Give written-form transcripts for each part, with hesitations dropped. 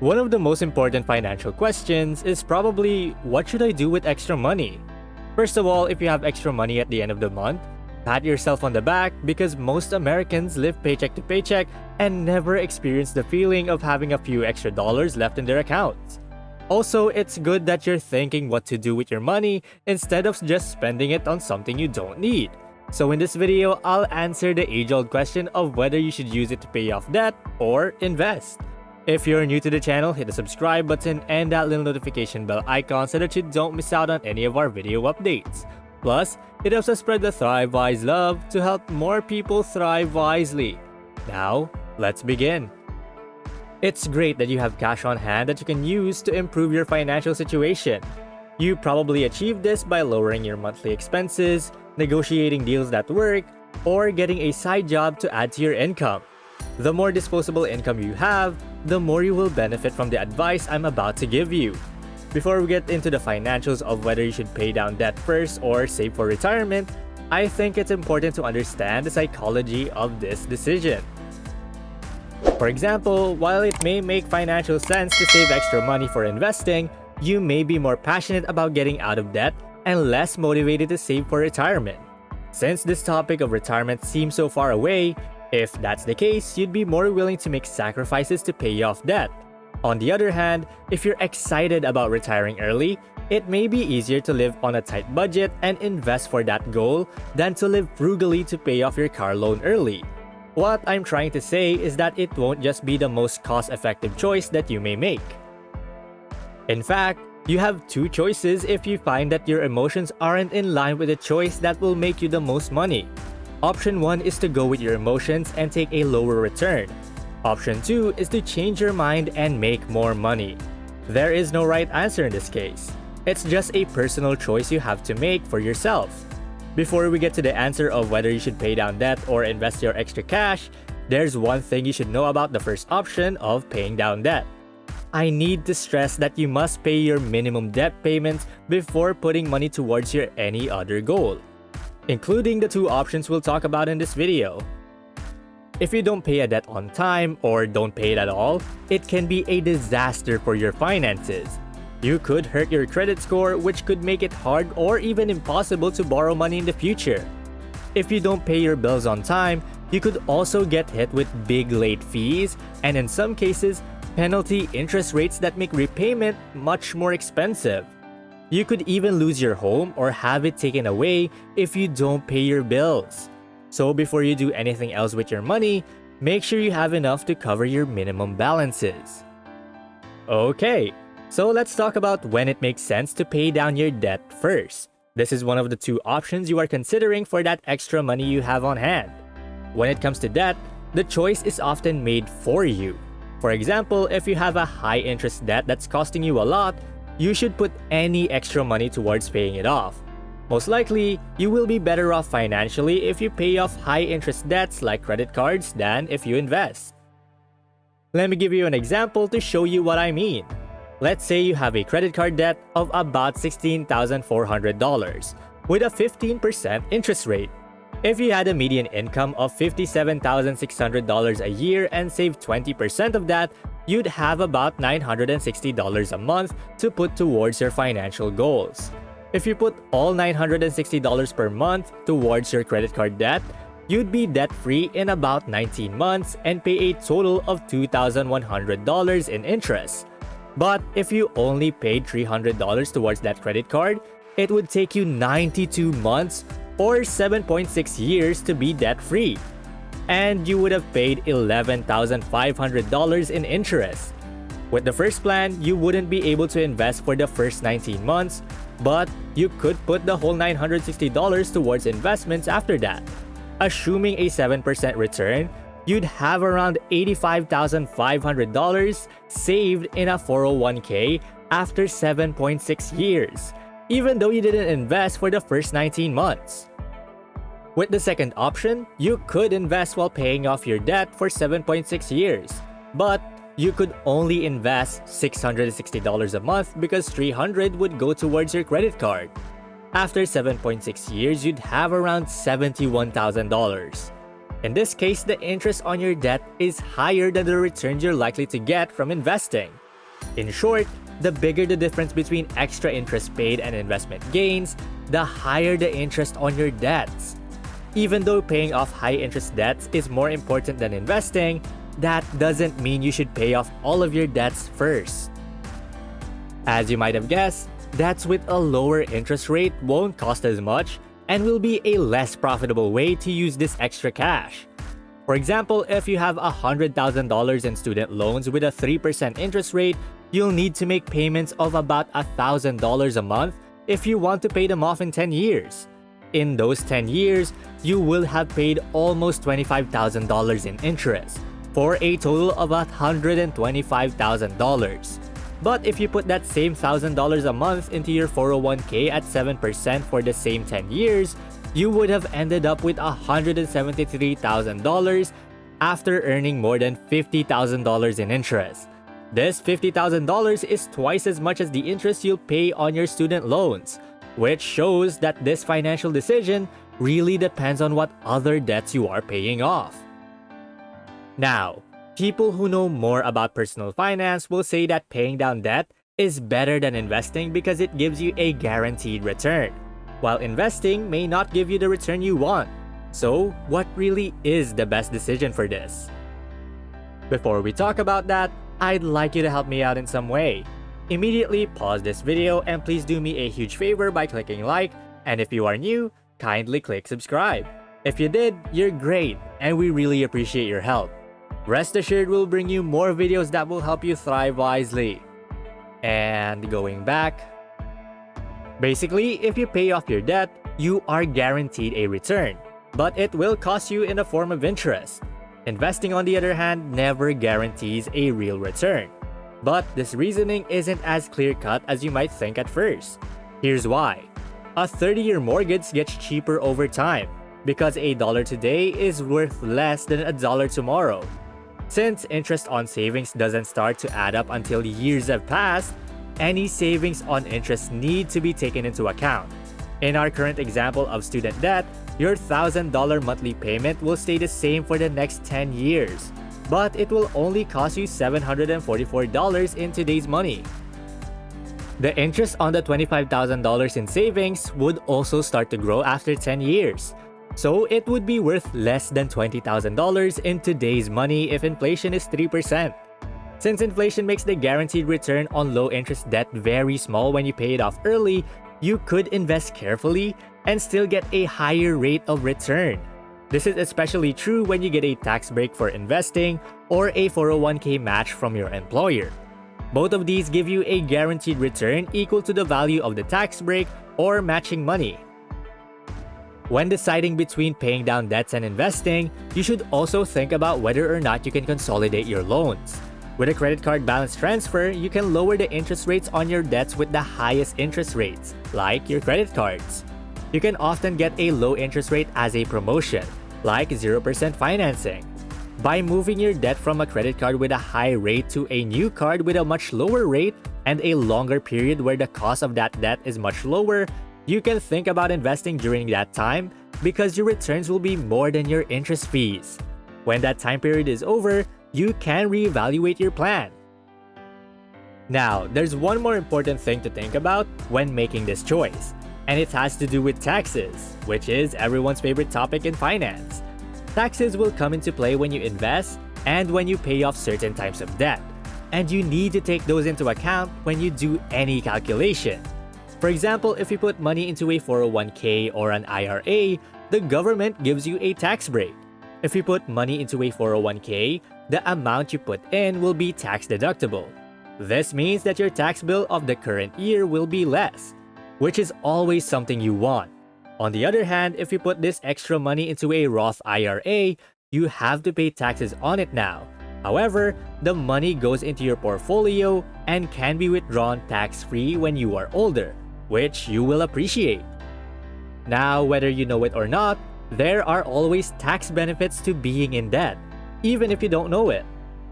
One of the most important financial questions is probably, what should I do with extra money? First of all, if you have extra money at the end of the month, pat yourself on the back because most Americans live paycheck to paycheck and never experience the feeling of having a few extra dollars left in their accounts. Also, it's good that you're thinking what to do with your money instead of just spending it on something you don't need. So in this video, I'll answer the age-old question of whether you should use it to pay off debt or invest. If you're new to the channel, hit the subscribe button and that little notification bell icon so that you don't miss out on any of our video updates. Plus, it helps us spread the Thrive Wise love to help more people thrive wisely. Now, let's begin. It's great that you have cash on hand that you can use to improve your financial situation. You probably achieved this by lowering your monthly expenses, negotiating deals that work, or getting a side job to add to your income. The more disposable income you have, the more you will benefit from the advice I'm about to give you. Before we get into the financials of whether you should pay down debt first or save for retirement, I think it's important to understand the psychology of this decision. For example, while it may make financial sense to save extra money for investing, you may be more passionate about getting out of debt and less motivated to save for retirement. Since this topic of retirement seems so far away, if that's the case, you'd be more willing to make sacrifices to pay off debt. On the other hand, if you're excited about retiring early, it may be easier to live on a tight budget and invest for that goal than to live frugally to pay off your car loan early. What I'm trying to say is that it won't just be the most cost-effective choice that you may make. In fact, you have two choices if you find that your emotions aren't in line with the choice that will make you the most money. Option 1 is to go with your emotions and take a lower return. Option 2 is to change your mind and make more money. There is no right answer in this case. It's just a personal choice you have to make for yourself. Before we get to the answer of whether you should pay down debt or invest your extra cash, there's one thing you should know about the first option of paying down debt. I need to stress that you must pay your minimum debt payments before putting money towards your any other goal, including the two options we'll talk about in this video. If you don't pay a debt on time or don't pay it at all, it can be a disaster for your finances. You could hurt your credit score, which could make it hard or even impossible to borrow money in the future. If you don't pay your bills on time, you could also get hit with big late fees and in some cases, penalty interest rates that make repayment much more expensive. You could even lose your home or have it taken away if you don't pay your bills. So before you do anything else with your money, make sure you have enough to cover your minimum balances. Okay, so let's talk about when it makes sense to pay down your debt first. This is one of the two options you are considering for that extra money you have on hand. When it comes to debt, the choice is often made for you. For example, if you have a high-interest debt that's costing you a lot, you should put any extra money towards paying it off. Most likely, you will be better off financially if you pay off high-interest debts like credit cards than if you invest. Let me give you an example to show you what I mean. Let's say you have a credit card debt of about $16,400 with a 15% interest rate. If you had a median income of $57,600 a year and saved 20% of that, you'd have about $960 a month to put towards your financial goals. If you put all $960 per month towards your credit card debt, you'd be debt-free in about 19 months and pay a total of $2,100 in interest. But if you only paid $300 towards that credit card, it would take you 92 months or 7.6 years to be debt-free. And you would have paid $11,500 in interest. With the first plan, you wouldn't be able to invest for the first 19 months, but you could put the whole $960 towards investments after that. Assuming a 7% return, you'd have around $85,500 saved in a 401k after 7.6 years, even though you didn't invest for the first 19 months. With the second option, you could invest while paying off your debt for 7.6 years, but you could only invest $660 a month because $300 would go towards your credit card. After 7.6 years, you'd have around $71,000. In this case, the interest on your debt is higher than the returns you're likely to get from investing. In short, the bigger the difference between extra interest paid and investment gains, the higher the interest on your debts. Even though paying off high-interest debts is more important than investing, that doesn't mean you should pay off all of your debts first. As you might have guessed, debts with a lower interest rate won't cost as much and will be a less profitable way to use this extra cash. For example, if you have $100,000 in student loans with a 3% interest rate, you'll need to make payments of about $1,000 a month if you want to pay them off in 10 years. In those 10 years, you will have paid almost $25,000 in interest, for a total of $125,000. But if you put that same $1,000 a month into your 401k at 7% for the same 10 years, you would have ended up with $173,000 after earning more than $50,000 in interest. This $50,000 is twice as much as the interest you'll pay on your student loans, which shows that this financial decision really depends on what other debts you are paying off. Now, people who know more about personal finance will say that paying down debt is better than investing because it gives you a guaranteed return, while investing may not give you the return you want. So, what really is the best decision for this? Before we talk about that, I'd like you to help me out in some way. Immediately pause this video and please do me a huge favor by clicking like, and if you are new, kindly click subscribe. If you did, you're great, and we really appreciate your help. Rest assured we'll bring you more videos that will help you thrive wisely. And going back, basically, if you pay off your debt, you are guaranteed a return, but it will cost you in the form of interest. Investing, on the other hand, never guarantees a real return. But this reasoning isn't as clear-cut as you might think at first. Here's why. A 30-year mortgage gets cheaper over time because a dollar today is worth less than a dollar tomorrow. Since interest on savings doesn't start to add up until years have passed, any savings on interest need to be taken into account. In our current example of student debt, your $1,000 monthly payment will stay the same for the next 10 years, but it will only cost you $744 in today's money. The interest on the $25,000 in savings would also start to grow after 10 years. So it would be worth less than $20,000 in today's money if inflation is 3%. Since inflation makes the guaranteed return on low-interest debt very small when you pay it off early, you could invest carefully and still get a higher rate of return. This is especially true when you get a tax break for investing or a 401k match from your employer. Both of these give you a guaranteed return equal to the value of the tax break or matching money. When deciding between paying down debts and investing, you should also think about whether or not you can consolidate your loans. With a credit card balance transfer, you can lower the interest rates on your debts with the highest interest rates, like your credit cards. You can often get a low interest rate as a promotion, like 0% financing. By moving your debt from a credit card with a high rate to a new card with a much lower rate and a longer period where the cost of that debt is much lower, you can think about investing during that time because your returns will be more than your interest fees. When that time period is over, you can reevaluate your plan. Now, there's one more important thing to think about when making this choice, and it has to do with taxes, which is everyone's favorite topic in finance. Taxes will come into play when you invest and when you pay off certain types of debt, and you need to take those into account when you do any calculation. For example, if you put money into a 401k or an IRA, the government gives you a tax break. If you put money into a 401k, the amount you put in will be tax deductible. This means that your tax bill of the current year will be less, which is always something you want. On the other hand, if you put this extra money into a Roth IRA, you have to pay taxes on it now. However, the money goes into your portfolio and can be withdrawn tax-free when you are older, which you will appreciate. Now, whether you know it or not, there are always tax benefits to being in debt, even if you don't know it.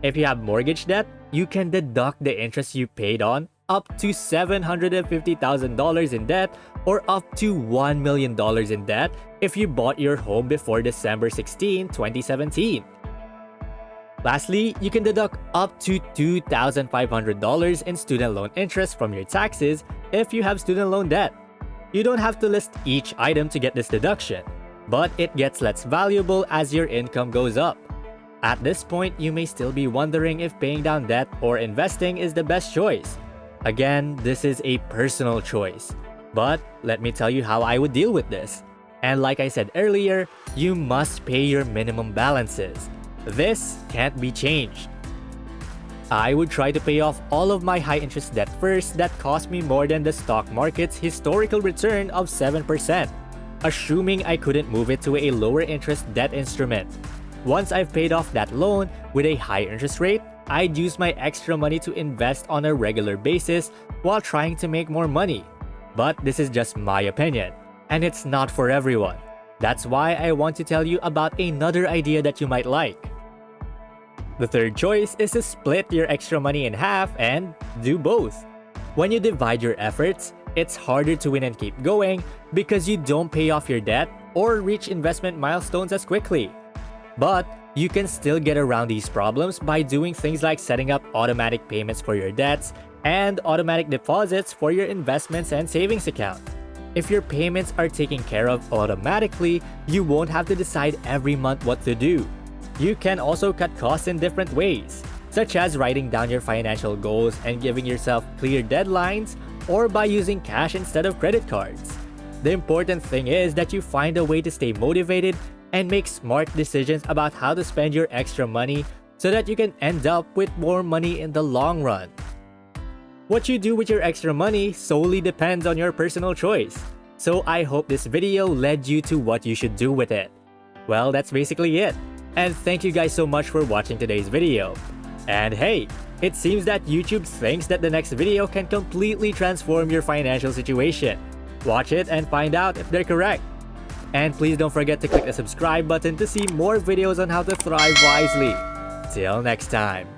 If you have mortgage debt, you can deduct the interest you paid on up to $750,000 in debt or up to $1 million in debt if you bought your home before December 16, 2017. Lastly, you can deduct up to $2,500 in student loan interest from your taxes if you have student loan debt. You don't have to list each item to get this deduction, but it gets less valuable as your income goes up. At this point, you may still be wondering if paying down debt or investing is the best choice. Again, this is a personal choice. But let me tell you how I would deal with this. And like I said earlier, you must pay your minimum balances. This can't be changed. I would try to pay off all of my high interest debt first that cost me more than the stock market's historical return of 7%, assuming I couldn't move it to a lower interest debt instrument. Once I've paid off that loan with a high interest rate, I'd use my extra money to invest on a regular basis while trying to make more money. But this is just my opinion, and it's not for everyone. That's why I want to tell you about another idea that you might like. The third choice is to split your extra money in half and do both. When you divide your efforts, it's harder to win and keep going because you don't pay off your debt or reach investment milestones as quickly. But you can still get around these problems by doing things like setting up automatic payments for your debts and automatic deposits for your investments and savings account. If your payments are taken care of automatically, you won't have to decide every month what to do. You can also cut costs in different ways, such as writing down your financial goals and giving yourself clear deadlines, or by using cash instead of credit cards. The important thing is that you find a way to stay motivated and make smart decisions about how to spend your extra money so that you can end up with more money in the long run. What you do with your extra money solely depends on your personal choice. So I hope this video led you to what you should do with it. Well, that's basically it. And thank you guys so much for watching today's video. And hey, it seems that YouTube thinks that the next video can completely transform your financial situation. Watch it and find out if they're correct. And please don't forget to click the subscribe button to see more videos on how to thrive wisely. Till next time.